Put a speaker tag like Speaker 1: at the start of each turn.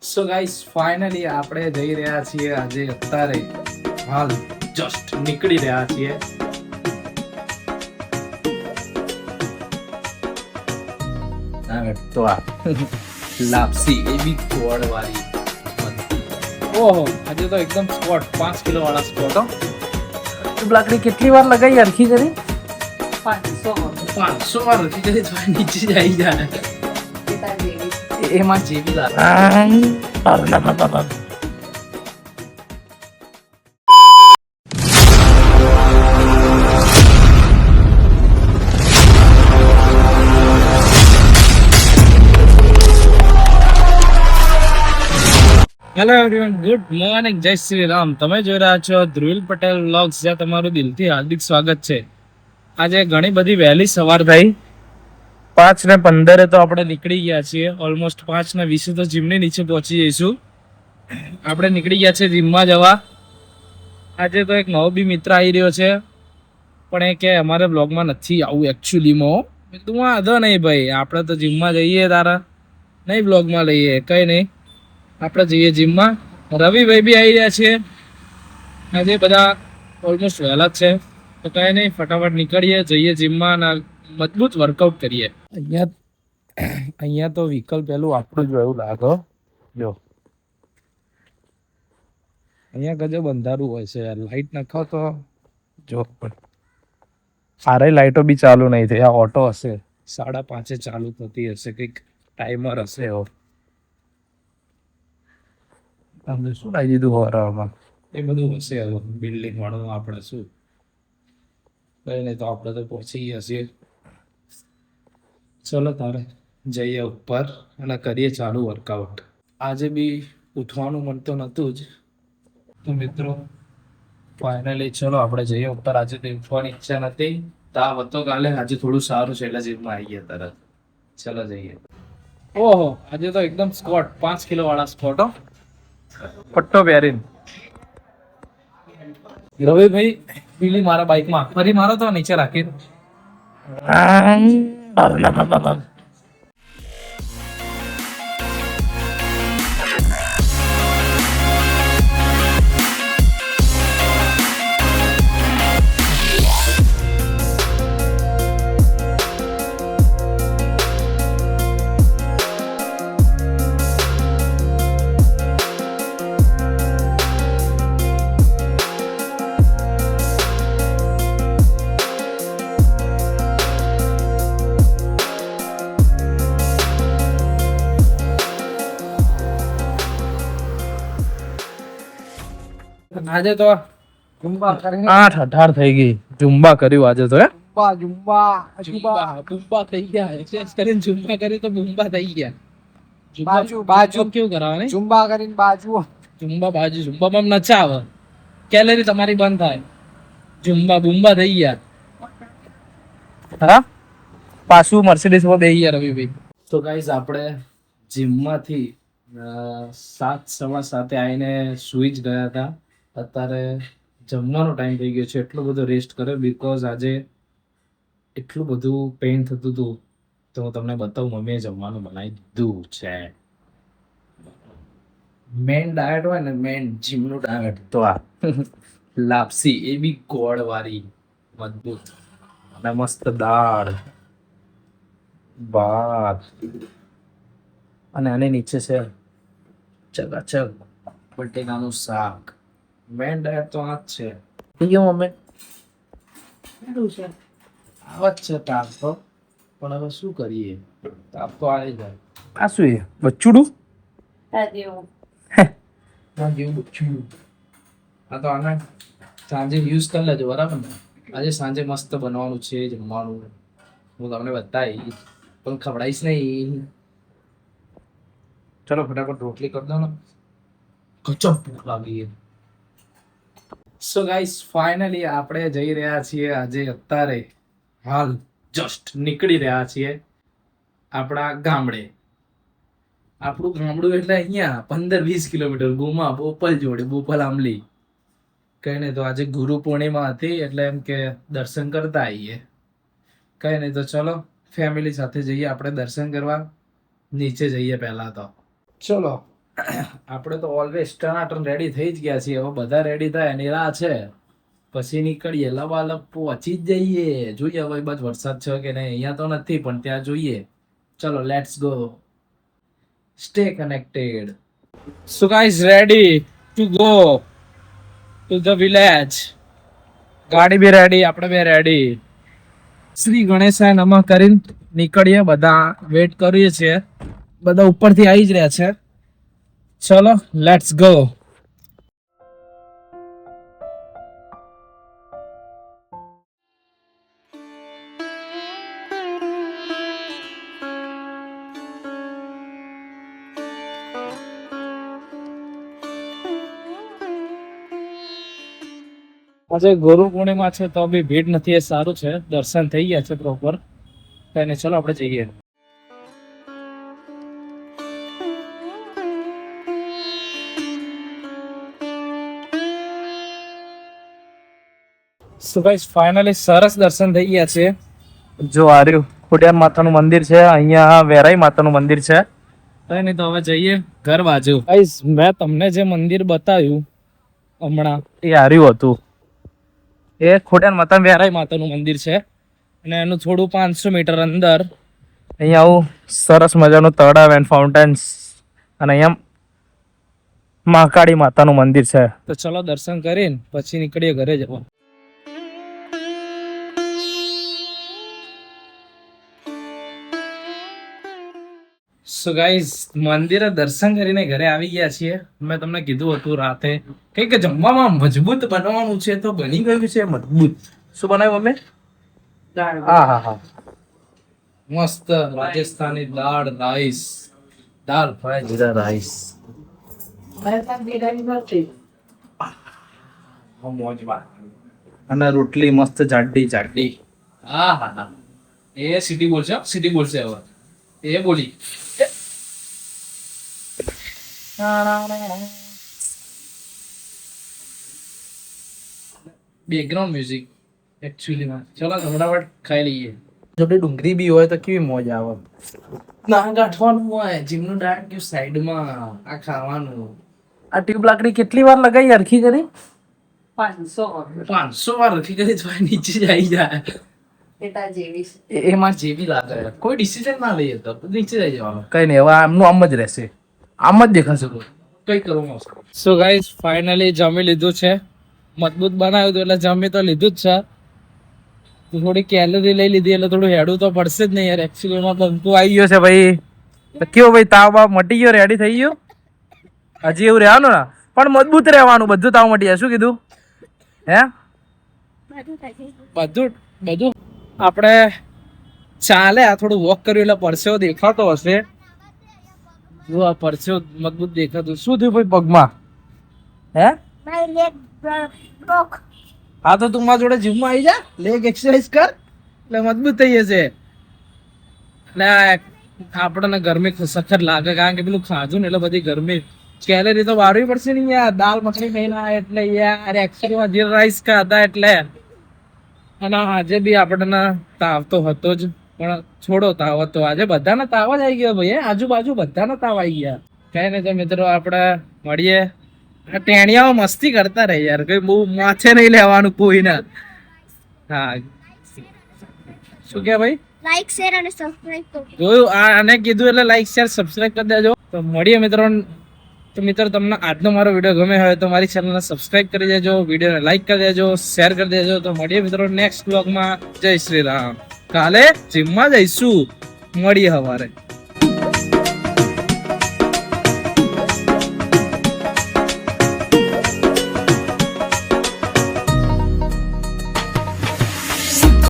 Speaker 1: So guys finally આપણે જઈ રહ્યા છીએ આજે અત્યારે હાલ જસ્ટ નીકળી રહ્યા છીએ તો આ લાપસી એ બી ગોળ વાળી ઓહો આજે તો એકદમ સ્પોટ 5 કિલો વાળા સ્પોટ હો
Speaker 2: લાકડી કેટલી વાર લગાઈ અરખી કરી
Speaker 1: 500 વાર રખી કરી તો નીચે જ આવી જાય એમાં જેવી લાગે હેલો એવરીવન ગુડ મોર્નિંગ જય શ્રી રામ. તમે જોઈ રહ્યા છો ધ્રુવિલ પટેલ વ્લોગ્સ, જ્યાં તમારું દિલથી હાર્દિક સ્વાગત છે. આજે ઘણી બધી વહેલી સવાર થઈ 5:15 તો આપણે નીકળી ગયા છીએ. ઓલમોસ્ટ 5:20 તો જીમની નીચે પહોંચી જઈશું. આપણે નીકળી ગયા છે જીમમાં જવા. આજે તો એક નવો બી મિત્ર આવી રહ્યો છે, પણ એ કે અમારે બ્લોગમાં નથી આવું એકચ્યુઅલીમાં. તું વાંધો નહીં ભાઈ, આપણે તો જીમમાં જઈએ, તારા નહીં બ્લોગમાં લઈએ, કંઈ નહીં, આપણે જઈએ જીમમાં. રવિભાઈ બી આવી રહ્યા છે. આજે બધા ઓલમોસ્ટ વહેલા જ છે, તો કંઈ નહીં, ફટાફટ નીકળીએ, જઈએ જીમમાં અને મજબૂત વર્કઆઉટ કરીએ. અહીંયા તો વ્હીકલ પેલું આપણું જ એવું લાગે. જો અહીંયા ગજબ અંધારું હોય છે યાર, લાઈટ નખાવ તો જો. પણ સારી લાઈટો બી ચાલુ નહીં થઈ. આ ઓટો હશે 5:30 ચાલુ થતી હશે, કંઈક ટાઈમર હશે એવો. તમને શું લાવી દીધું હોરામાં? એ બધું હશે હવે બિલ્ડિંગ વાળું. આપણે શું કઈ નહીં, તો આપણે તો પહોંચી ગયા છીએ. ચલો તારે જઈએ ઉપર અને કરીએ ચાલુ વર્કઆઉટ. આજે બી ઉઠવાનું મન તો નહોતું જ, તો મિત્રો ફાઇનલી ચલો આપણે જઈએ ઉપર. આજે તો ઉઠવાની ઈચ્છા નથી, તાવ હતો કાલે, આજે થોડું સારું છે એટલે જીમમાં આવી ગયા તરત. ચલો જઈએ. ઓહો આજે તો એકદમ સ્કોટ 5 કિલો વાળા સ્કોટ હો, પટ્ટો પહેરીને. રવિભાઈ પીલી મારા બાઇકમાં ફરી મારો તો નીચે રાખી. આજે તો 8:18 થઈ ગઈ. ઝુંબા કર્યું આજે તો. ઝુંબા થઈ ગયા. એક્સરસાઇઝ કરીને ઝુંબા કરી તો બુંબા થઈ ગયા. બાજુ કેવું કરાવવાની?
Speaker 2: ઝુંબા કરીને બાજુ
Speaker 1: ઝુંબામાં નચા આવે, કેલેરી તમારી બંધ થાય. ઝુંબા બુંબા થઈ ગયા. હા પાછું મર્સિડીઝ માં બેસી ગયા રવિભાઈ. તો ગાઈઝ આપણે જીમમાંથી 7:15 આવીને સુઈ જ ગયા હતા. અત્યારે જમવાનો ટાઈમ થઈ ગયો છે. એટલો બધો રેસ્ટ કર્યો બિકોઝ આજે એટલું બધું પેઇન થતું હતું. તો હું તમને બતાવું, મમ્મીએ જમવાનું બનાવી દીધું છે. મેન ડાયટ હોય ને, મેન જીમનું ડાયટ તો આ લાપસી, એ બી ગોળ વાળી મજબૂત, અને મસ્ત દાળ ભાત, અને આની નીચે છે ચકાચક બટેકાનું શાક. મેન ડાયટ તો આ જ છે. મમ્મી આવા જ છે તાપ તો, પણ હવે શું કરીએ, તાપ તો આવી જાય. આ શું છે? બચ્ચુડું જેવું બચ્ચુડું. આ તો આને સાંજે યુઝ કરી લેજો, બરાબર ને? આજે સાંજે મસ્ત બનવાનું છે જમવાનું. હું તમને બતાવીશ, પણ ખવડાવીશ નહીં. ચલો ફટાફટ રોટલી કરી દો ને, ગજબ ભૂખ લાગી છે. સો ગાઈસ ફાઇનલી આપણે જઈ રહ્યા છીએ આજે અત્યારે હાલ જસ્ટ નીકળી રહ્યા છીએ આપણા ગામડે. આપણું ગામડું એટલે અહીંયા 15-20 કિલોમીટર ગુમા, બોપલ જોડે, બોપલ આંબલી. કઈ નહીં, તો આજે ગુરુ પૂર્ણિમા હતી એટલે એમ કે દર્શન કરતા આવીએ. કઈ નહીં, તો ચલો ફેમિલી સાથે જઈએ આપણે દર્શન કરવા. નીચે જઈએ પહેલા તો. ચલો આપણે તો ઓલવેઝ ટનાટન રેડી થઈ જ ગયા છીએ. હવે બધા રેડી થાય એની રાહ છે, પછી નીકળીએ. લબાલબ પહોંચી જ જઈએ. જોઈએ હવે બસ વરસાદ છે કે નહીં. અહીંયા તો નથી, પણ ત્યાં જોઈએ. ચલો let's go. Stay connected. So guys, ready to go to the village. ગાડી બી રેડી, આપણે બી રેડી. શ્રી ગણેશાય નમઃ કરીને નીકળીએ. બધા વેટ કરીએ છીએ. બધા ઉપરથી આવી જ રહ્યા છે. ચલો લેટ્સ ગો. આજે ગુરુ પૂર્ણિમા છે તો બી ભીડ નથી, એ સારું છે. દર્શન થઈ ગયા છે પ્રોપર. કઈને ચલો આપણે જઈએ. સો ગાઈસ, ફાઇનલી સરસ દર્શન થઈ ગયા છે. જો આ રહ્યું ખોડિયાર માતાનું મંદિર છે. અહીંયા વેરાઈ માતાનું મંદિર છે. કઈ નહીં, તો હવે જઈએ ઘર બાજુ. ગાઈસ, મેં તમને જે મંદિર બતાવ્યું હમણાં, એ હાર્યું હતું. એ ખોડિયાર માતા વેરાઈ માતાનું મંદિર છે. અને એનું થોડું 500 મીટર અંદર અહીંયા આવું સરસ મજાનું તળાવ એન્ડ ફાઉન્ટેન્સ, અને અહીંયા મહાકાળી માતાનું મંદિર છે. તો ચલો દર્શન કરીને પછી નીકળીએ ઘરે જવા. સો ગાઈઝ, મંદિરે દર્શન કરીને ઘરે આવી ગયા છીએ. મેં તમને કીધું હતું રાતે કંઈક જમવામાં મજબૂત બનવાનું છે, તો બની ગયું છે મજબૂત. શું બનાવ્યું મમ્મી? હા હા હા, મસ્ત રાજસ્થાની દાળ રાઈસ, દાળ ફ્રાય જીરા રાઈસ. અને રોટલી મસ્ત જાડી જાડી. હા હા હા, એ સિટી બોલશે, સિટી બોલશે હવે. એ બોલી બેકગ્રાઉન્ડ મ્યુઝિક એકચ્યુઅલી માં. ચલો ફટાફટ ખાઈ લઈએ. જોડે ડુંગળી બી હોય તો કેવી મજા આવે. ના ગાંઠવાનું હોય, જીમનું ડાયટ ગયું સાઈડમાં, આ ખાવાનું. આ ટ્યુબ લાકડી કેટલી વાર લગાવી હરખી કરી? 500 વાર હરખી કરી તો નીચે જ આવી જાય. એમાં જેવી લાગે. કોઈ ડિસિઝન ના લઈએ તો નીચે જઈ જવાનું. કઈ નહીં, હવે આમનું આમ જ રહેશે, આમ જ દેખાશે. કઈ કરવું. સો ગાઈસ, ફાઇનલી જમી લીધું છે. મજબૂત બનાવ્યું હતું એટલે જમી તો લીધું જ છે. થોડી કેલરી લઈ લીધી એટલે થોડું હેડું તો પડશે જ નહીં યાર. એકચ્યુઅલી એમાં બંકુ આવી ગયો છે ભાઈ. કેવો ભાઈ, તાવ બાવ મટી ગયો, રેડી થઈ ગયો? હજી એવું રહેવાનું ને, પણ મજબૂત રહેવાનું. બધું તાવ મટી જાય. શું કીધું? હે બધું બધું આપણે ચાલે. આ થોડું વોક કર્યું એટલે પરસેવો દેખાતો હશે. જો આ પરસેવો મજબૂત દેખાતું. શું થયું ભાઈ પગમાં? હે હા, તો તું મારા જોડે જીમમાં આવી જા, લેગ એક્સરસાઇઝ કર એટલે મજબૂત થઈ જશે. એટલે આપણને ગરમી સખત લાગે, કારણ કે પેલું ખાધું ને એટલે બધી ગરમી. કેલેરી તો વાળવી પડશે ને યાર. દાલ મખની ખાઈને એટલે યાર, એકચ્યુઅલીમાં જીરા રાઈસ ખાધા એટલે. અને આજે બી આપણને તાવ તો હતો જ, પણ છોડો તાવ હતો. આજે બધાને તાવ જ આવી ગયો ભાઈ. આજુબાજુ બધાને તાવ આવી ગયા. કઈ નહીં, તો મિત્રો આપણે મળીએ. ટેણિયાઓ મસ્તી કરતા રહે યાર, કઈ બહુ માથે નહીં લેવાનું કોઈને. હા, શું કે ભાઈ?
Speaker 3: લાઈક શેર અને સબસ્ક્રાઇબ કરો.
Speaker 1: જોયું, આને કીધું એટલે લાઈક શેર સબસ્ક્રાઇબ કરી દેજો. તો મળીએ મિત્રો. તો મિત્રો, તમને આજનો મારો વિડીયો ગમે હોય તો મારી ચેનલને સબસ્ક્રાઇબ કરી દેજો, વિડીયોને લાઈક કરી દેજો, શેર કરી દેજો. તો મળીએ મિત્રો નેક્સ્ટ વ્લોગમાં. જય શ્રી રામ. કાલે જીમમાં જઈશું, મળીએ સવારે.